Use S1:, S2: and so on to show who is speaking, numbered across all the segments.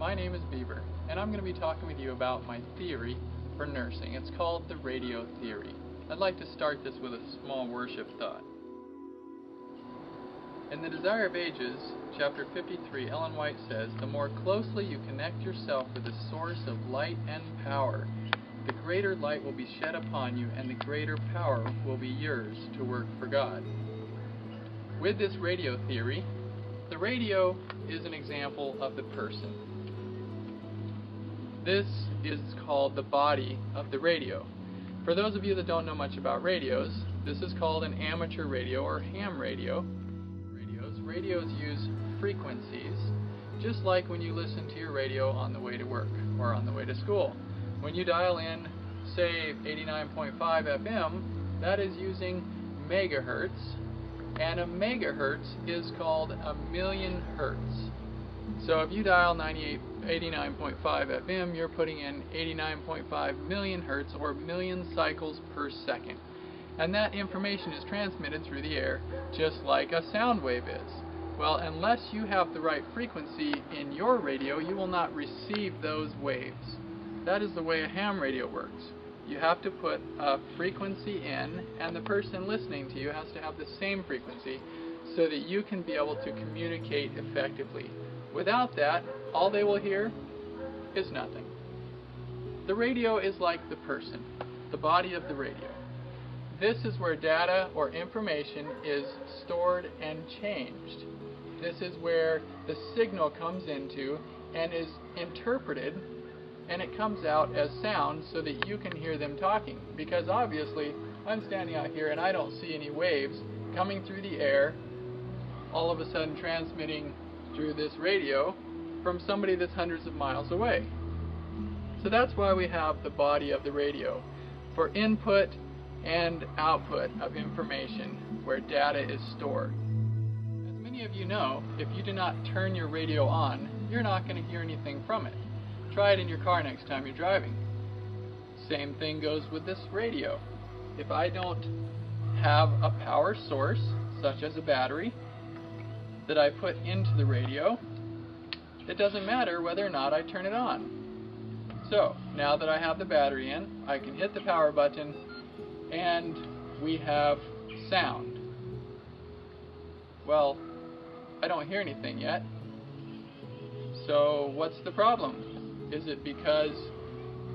S1: my name is Beaver, and I'm going to be talking with you about my theory for nursing. It's called the radio theory. I'd like to start this with a small worship thought. In The Desire of Ages, chapter 53, Ellen White says, "The more closely you connect yourself with the source of light and power, the greater light will be shed upon you, and the greater power will be yours to work for God." With this radio theory, the radio is an example of the person. This is called the body of the radio. For those of you that don't know much about radios, this is called an amateur radio or ham radio. Radios use frequencies, just like when you listen to your radio on the way to work or on the way to school. When you dial in, say, 89.5 FM, that is using megahertz, and a megahertz is called a million hertz. So if you dial 89.5 FM, you're putting in 89.5 million hertz, or million cycles per second. And that information is transmitted through the air, just like a sound wave is. Well, unless you have the right frequency in your radio, you will not receive those waves. That is the way a ham radio works. You have to put a frequency in, and the person listening to you has to have the same frequency so that you can be able to communicate effectively. Without that, all they will hear is nothing. The radio is like the person, the body of the radio. This is where data or information is stored and changed. This is where the signal comes into and is interpreted, and it comes out as sound so that you can hear them talking. Because obviously, I'm standing out here and I don't see any waves coming through the air, all of a sudden transmitting through this radio from somebody that's hundreds of miles away. So that's why we have the body of the radio, for input and output of information where data is stored. As many of you know, if you do not turn your radio on, you're not going to hear anything from it. Try it in your car next time you're driving. Same thing goes with this radio. If I don't have a power source, such as a battery, that I put into the radio, it doesn't matter whether or not I turn it on. So, now that I have the battery in, I can hit the power button, and we have sound. Well, I don't hear anything yet. So what's the problem? Is it because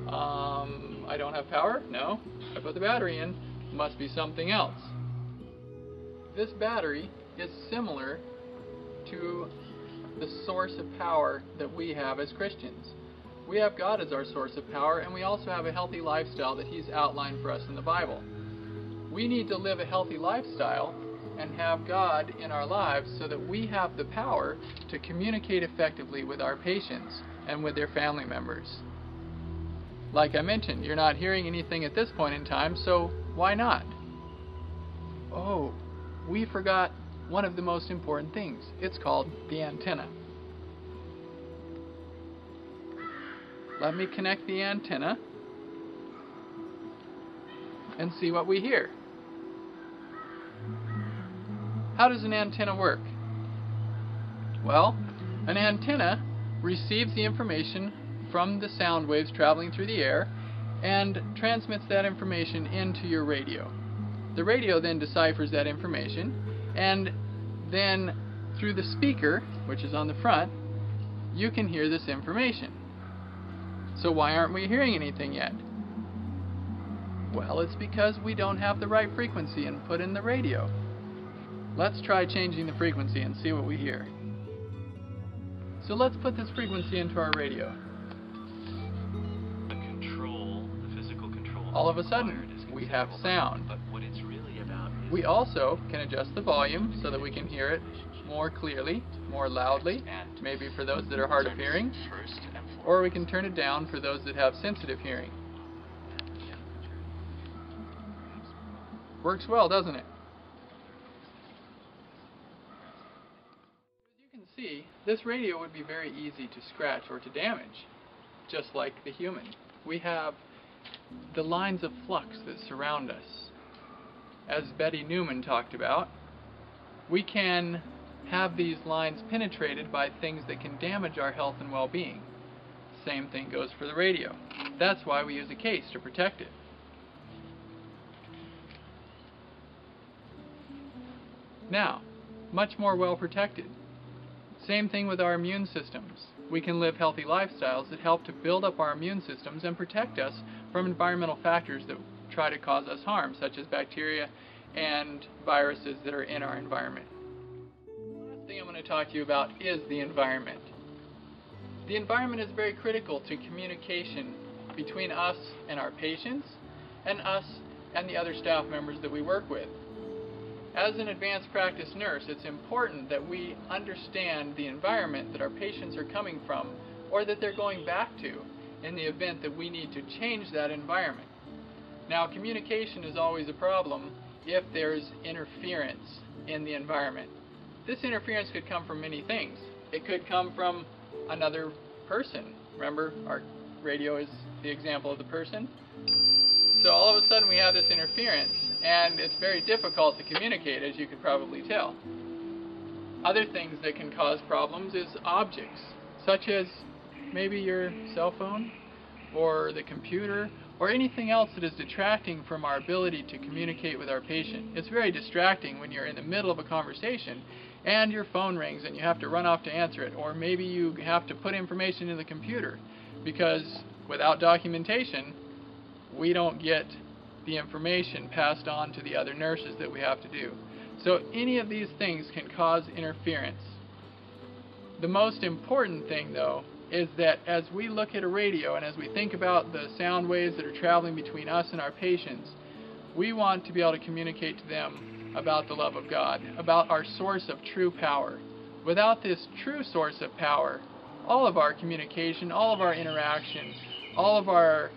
S1: I don't have power? No. I put the battery in. It must be something else. This battery is similar to the source of power that we have as Christians. We have God as our source of power, and we also have a healthy lifestyle that He's outlined for us in the Bible. We need to live a healthy lifestyle and have God in our lives so that we have the power to communicate effectively with our patients and with their family members. Like I mentioned, you're not hearing anything at this point in time, so why not? Oh, we forgot one of the most important things. It's called the antenna. Let me connect the antenna and see what we hear. How does an antenna work? Well, an antenna receives the information from the sound waves traveling through the air and transmits that information into your radio. The radio then deciphers that information, and then through the speaker, which is on the front, you can hear this information. So why aren't we hearing anything yet? Well, it's because we don't have the right frequency input in the radio. Let's try changing the frequency and see what we hear. So let's put this frequency into our radio.
S2: The physical control.
S1: All of a sudden, we have sound.
S2: But what it's really about is
S1: we also can adjust the volume so that we can hear it more clearly, more loudly, maybe for those that are hard of hearing, or we can turn it down for those that have sensitive hearing. Works well, doesn't it? As you can see, this radio would be very easy to scratch or to damage, just like the human. We have the lines of flux that surround us. As Betty Newman talked about, we can have these lines penetrated by things that can damage our health and well-being. Same thing goes for the radio. That's why we use a case to protect it. Now, much more well protected. Same thing with our immune systems. We can live healthy lifestyles that help to build up our immune systems and protect us from environmental factors that try to cause us harm, such as bacteria and viruses that are in our environment. The last thing I'm going to talk to you about is the environment. The environment is very critical to communication between us and our patients, and us and the other staff members that we work with. As an advanced practice nurse, it's important that we understand the environment that our patients are coming from or that they're going back to in the event that we need to change that environment. Now, communication is always a problem if there's interference in the environment. This interference could come from many things. It could come from another person. Remember, our radio is the example of the person. So all of a sudden we have this interference, and it's very difficult to communicate, as you could probably tell. Other things that can cause problems is objects, such as maybe your cell phone or the computer or anything else that is detracting from our ability to communicate with our patient. It's very distracting when you're in the middle of a conversation and your phone rings and you have to run off to answer it, or maybe you have to put information in the computer because without documentation we don't get the information passed on to the other nurses that we have to do. So any of these things can cause interference. The most important thing, though, is that as we look at a radio and as we think about the sound waves that are traveling between us and our patients, we want to be able to communicate to them about the love of God, about our source of true power. Without this true source of power, all of our communication, all of our interaction, all of our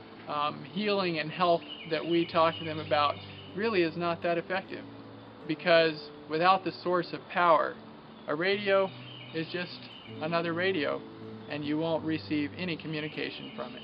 S1: healing and health that we talk to them about really is not that effective, because without the source of power, a radio is just another radio and you won't receive any communication from it.